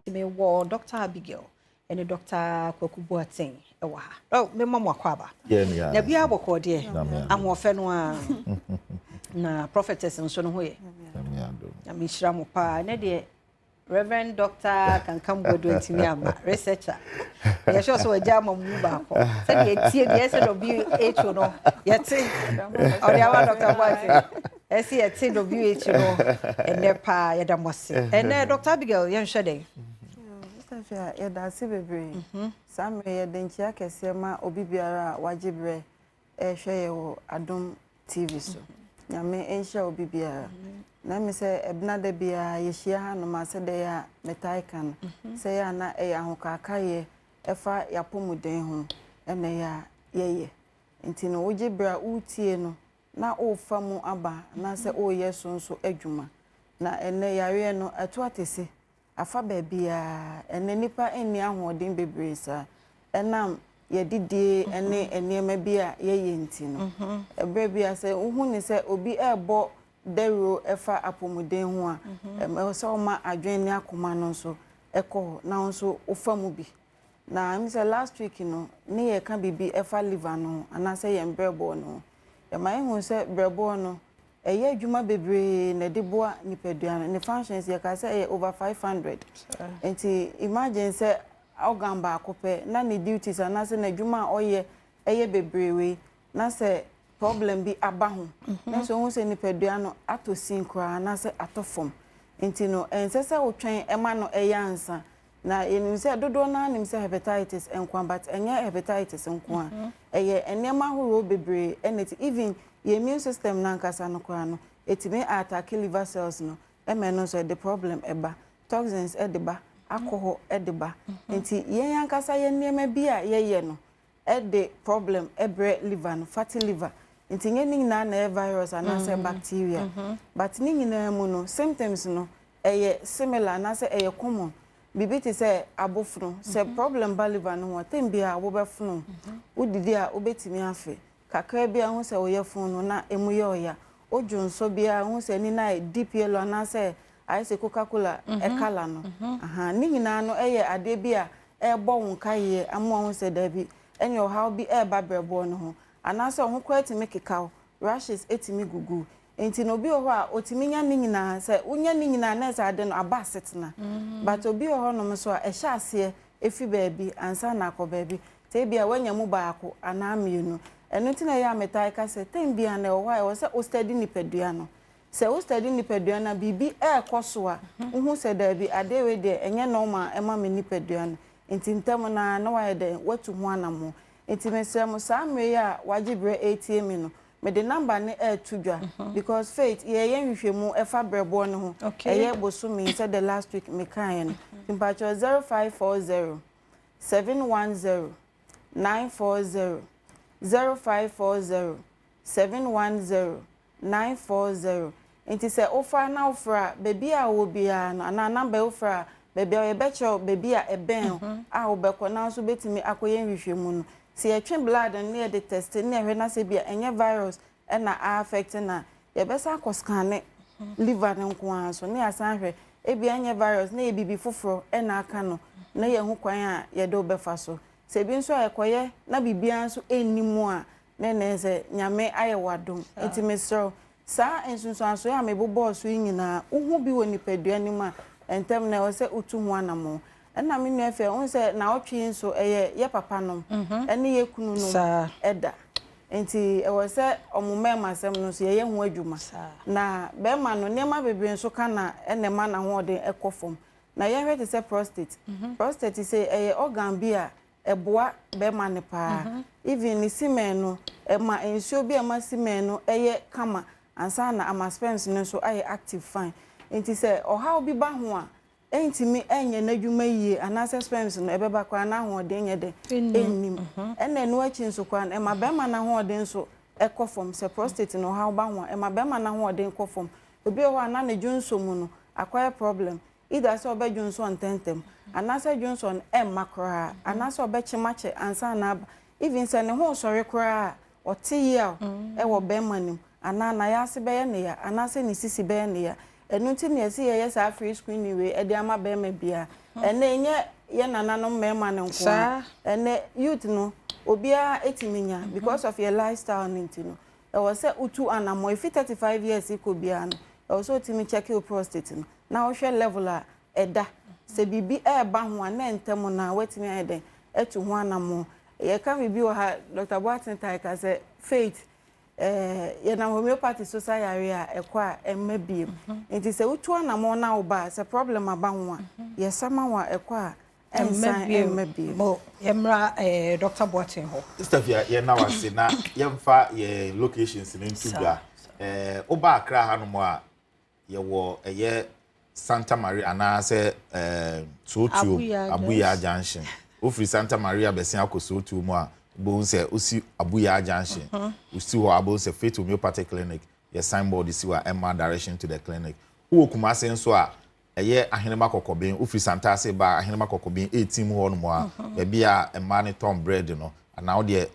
me wo Dr. Abigail and Dr. Kokubuating ewa. Oh, me mama kwaba. Yeah. Na bia boko de. Amofe no a na prophetess nso no hoye. Na me hira mo pa na de Reverend Dr. Kankam Godwin ntimi ama researcher. Ye sure so agya mamu ba ko. Se de tie de se WHO no. Yete. O de awa Dr. Boate. Esi yete WHO no. Ene pa ye da mose. Ene Dr. Abigail ye nhwe dey. Safia ye da se bebre. Samre ye de nchia kese ma obi biara wajibre hwe ye wo Adom TV so. Nyame enhia obi biara. Na me se ebna da bia ye hia ha no ma se de ya metai kan se ya na e ya hokaka ye efa ya pomuden ho ene ya ye nti no woje bra utie no na ofa mu aba na se o ye sonso adwuma na ene yare no ato atese afa ba bia ene nipa eni ahoden bebre sa enam ye didie ene enema bia ye nti no ebre bia se uhu ni se obi ebo dero efa apomuden ho a so ma adwen ni akoma no so eko na so ofamu bi na me say last week no ni ye kan bibi efa liver no ana say ye brebo no e ma hu say brebo no eye adwuma bebre na de boa nipadua no ne functions ye ka say over 500 enti imagine say organ ba akope na ne duties ana say na adwuma oye eye bebre we na say problem bi abaho na so hu se nipadua no atosin kra na se atofom enti no ensese otwen ema no eyansa na enim se dodo na nim se hepatitis enkwa but enye hepatitis enkwa eye enema horo bebre eneti even your immune system na nkasa no kra no etime attack liver cells no eme no so the problem eba toxins edeba alcohol edeba enti yen yankasa yen niema bi a ye no the problem ebre liver no fatty liver nti nye nyina na virus anase bacteria but ni nyina mu no symptoms no eye similar na se eye common bibiti se abofunu se problem ba liver no ho tembia wo befunu udidi a obetimi afe kakra bia ho se oye funu na emuye oya ojonso bia ho se ni na deep yellow na se ice Coca-Cola ekala no ni nyina no eye ade bia ebo wonkaye amo ho se dabi enyo how bi eba brebo no ho anase ho kwa etimi kekaw rashes etimi gugu enti no bi ho a otimi nya ni nyina se unya ni nyina na se ade no abasetna but obi ho no so a ehya ase efi baabi ansa na akọ baabi te bia wanya mu baako ana mienu eno tina ya metai ka se tem bia na ho a se o study nipadua no se o study nipadua na bibi ekoso a uhu se daabi ade we de enye normal ema me nipadua no enti ntam na wa de watu ho anamo enti mesem sa amre ya wajibre ATM no me the number ne tudwa because faith ye hwehwemu efa brebo ne ho eye bosumi said the last week me kan impacho 0540 710 940 0540 710 940 enti se ofa na ofra baby a wo bia no ana number ofra baby a ye becho baby a eben a wo beko na so betimi akoye hwehwemu no si etwe blood and the test na ehwe na se bia enye virus na affect na ye besa akoscan liver nko so na asan hwe e bia enye virus na ebibi foforo na aka no na ye hu kwan a ye do befa so se bi nso ayekoye na bibia nso enimu a na se nyame ayewadom etimesro sa ensunso aso ya mebobo so nyina uhu bi woni padua ni ma entem na wo se utu hu anamo na me nuafe on se na otwe nso ye papa nom ene ye kunu nom eda enti e wo se omume masem no so ye hu adwuma na be ma no nema bebre nso kana ene ma na ho de ekofom na ye hwete se prostate se ye organ bi a eboa be ma ne pa even ni semen no e ma ensio bi e ma semen no ye kama ansa na ama sperms no so aye active fine enti se oha obi ba ho a entimi enye n'adwuma yie anase sperms no ebeba kwa na ho de enye de ennim ene no achi nso kwa e ma be ma na ho de nso ekofom se prostate no ha ba ho e ma be ma na ho de ekofom obi ho ana na dwunso mu no akwa problem either se obe dwunso ontentem anase dwunso makra anase obe chimache ansa na even se ne ho sori kra ote ya e wo be manim ana na ya se be ne ya anase ne sisi be ne ya enu ti ne esi ye sa free screen we e de ama be ma bia ene enye ye nananom mema ne nko ene youth no obia etiminya because of your lifestyle nintino e was say utu anamo if 35 years ikobia no also timi check your prostate no na wo hwe level a eda se bibi e ba ho na ntem na wetimi eden etu ho anamo ye ka bibi wo ha Dr. Boatin Taika say faith ye na homeopathy society a ekwa emmabiem enti se utu anamo na wo ba se problem aba ho a ye sama wa ekwa emmabiem mo yemra Dr. Boatin ho Stefia ye na wase na yemfa ye locations in Ntugwa oba Accra hanu a ye wo eye Santa Maria ana se Sotu Abuya Junction ofri Santa Maria besia ko Sotu mu a bo se osi Abuya Junction usi ho abo se Faith Homeopathic Clinic ye signboard isi wa Emma direction to the clinic wo kuma se nso a eye ahenema kokobin ofri Santa se ba ahenema kokobin 18 mu ho no mu a be bia Emma ne Tom bread no ana wo de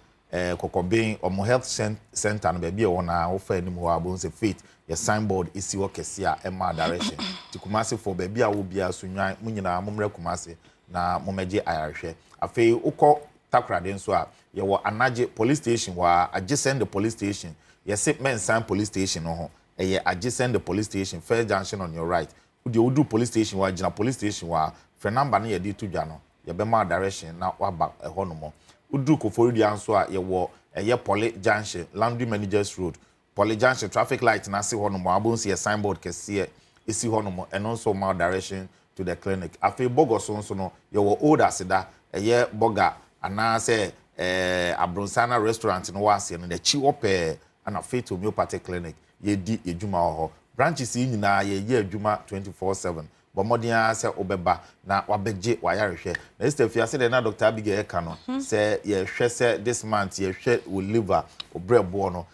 kokobin omo health center no be bia wona wo fa anim ho abo se Faith ye signboard isi wo kese a Emma direction ti kumase for be bia wo bia so nwan mu nyina momre kumase na momeje ayarhwe afei ukọ takrade nso a ye wo Anaje police station wa adjacent the police station ye se Mensan police station no ho ye adjacent the police station first junction on your right udi odu police station wa gina police station wa fre number na ye di to dwa no ye be ma direction na wa ba ho no mo udu Koforidi anso a ye wo ye Poly Junction Landry Managers Road Poly Junction traffic light na se ho no mo abon ye signboard kese esi ho no mo and also ma direction to the clinic afei bogoso nso no ye wo old asida ye boga ana se Abronsana restaurant no wase no the chi ope ana Faith Homeopathic Clinic ye di edwuma ho branches yi nyina ye edwuma 24/7 bomodia se obeba na wabegye wayarehwe na Stefia se na Dr. Abigail ka no se ye hwe se this month ye hwe wo liver obrebo no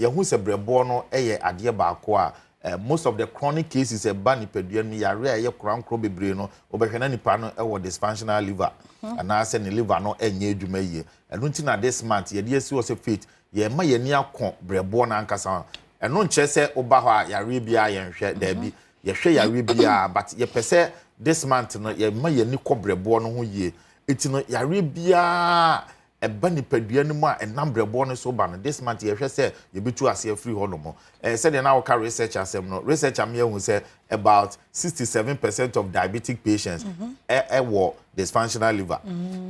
ye hu se brebo no eye ade ba ko a most of the chronic cases ba nipadua no yare a ye krankro bebre no obehwe na nipa no e wo dysfunctional liver ana se ne liver no enye edwuma yie eno nti na this month ye de esi wo se Faith ye ma ye ni akon brebo na ankasa eno nche se oba ho a yare bia ye nhwe da bi ye hwe yare bia but ye pese this month no ye ma ye ni kobrebo no ho yie eti no yare bia eba nipadua no mu a enam brebo no so ba no this month ye hwe se ye betu ase free ho no mo say the now ka research asem no research am ye hu say about 67% of diabetic patients wo dysfunctional liver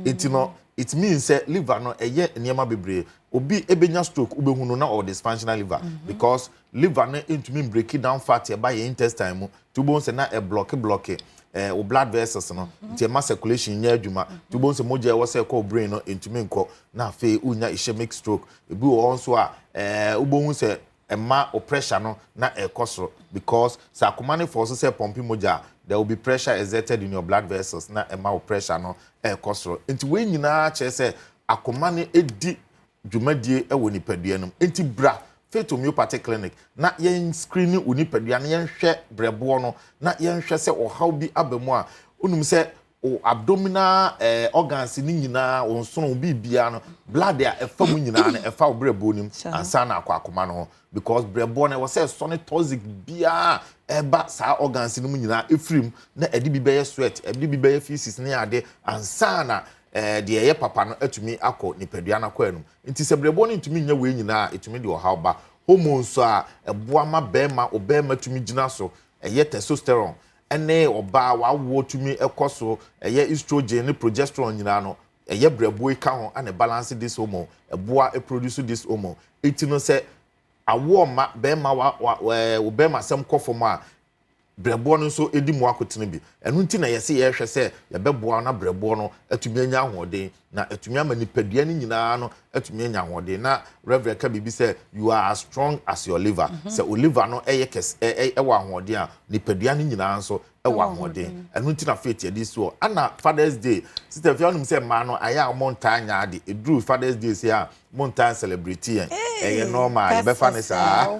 eti no it means say liver no eye niema bebre obi ebenya stroke ubehunu no na or dysfunctional liver because liver no intumi break down fat e ba your intestine mu tubo se na e block o blood vessels no nti ma circulation nya adwuma tubo se moja e wo se ko brain no intumi nko na fe unya ischemic stroke ebi wo nso a ubohu se ema o pressure no na e kosoro because sakomane force say pump moja there will be pressure exerted in your blood vessels na ema o pressure no e kosoro nti we nyina che se akomane edi dwumadie e wo nipadua no nti bra Faith Homeopathic Clinic na yen screening unipadua na yen hwe brebo no na yen hwe se o how bi abamu a unum se o abdominal organs ni nyina o nsono bibia no blood a efa mu nyina na efa brebo nim ansa na akoma no because brebo na wo se sonic toxic bia eba sa organs ni mu nyina efrim na edi bi be sweat edi bi be feces na ade ansa na de ye papa no atumi akọ nipadua na kwa anum nti se brebo no ntumi nya we nyina etumi de o how ba hormones a eboa ma bema obema tumi gina so eye testosterone ene oba wawo tumi ekoso eye estrogen ne progesterone nyina no eye brebo e ka ho and balance this hormone eboa e produce this hormone etino se awo ma bema obema sem kofo ma brebo no so edi mu akotene bi enu nti na yese ye hwe se ye beboa na brebo no atumi anya ahoden na atumi ama nipadua ni nyina no atumi anya ahoden na reverend ka bibi se you are as strong as your liver se o liver no eye kes wa ahoden a nipadua ni nyina nso wa ahoden enu nti na Faith edi so ana Father's Day sister fi onum se ma no aya montanya ade edru Father's Day se a montan celebrity eye normal ye be fa ne sa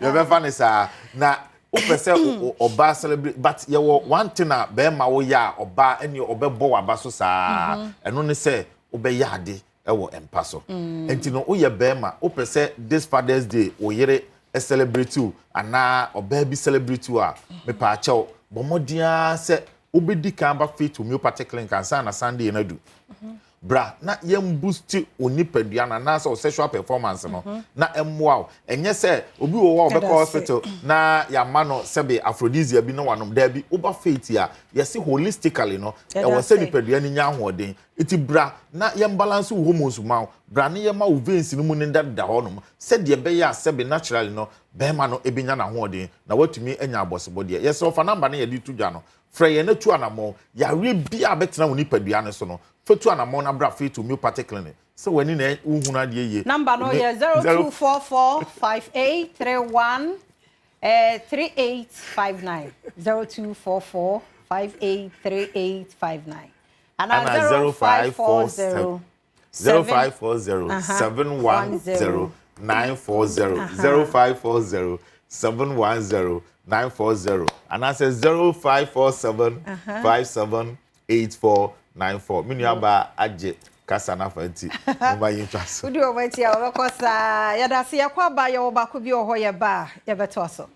ye be fa ne sa na opese oba celebrate but ye wo one thing na be ma wo ya oba eni obebo waba so saa eno ne se obe yade e wo empa so enti no wo ye be ma opese this Father's Day wo yere a celebrity ana oba bi celebrity a me pa achew bomodia se obedi kan ba fit homeopathic clinic ansa na Sunday na du bra na yem boost onipadua na so sexual performance no na emwa enye se obi wo wa obekọ hospital na ya ma no sebe aphrodisia bi no wanom da bi oba faith ya yesi holistically no e wo se nipadua ni nya ahoden iti bra na yem balance hormones ma bra na yem ma veins no mu ne da honom se de be ya sebe naturally no be ma no ebinya na ahoden na watumi enya abosebode yesi ofa number na ye di tudwa no frey na tu anamo ya we bia betena woni padua ne so no fetu anamo na bra fit homeopathic clinic so wani na uhuna de ye number no ye 02445831 3859 0244583859 and 0540 710 940 0540 710 940 and I say 0547 578494. Minuaba aje kasana fanti. Mba yintwaso. Udi obeti ya obekosa ya dasi ya kwa ba ya obako bi oho ye ba ya beto so.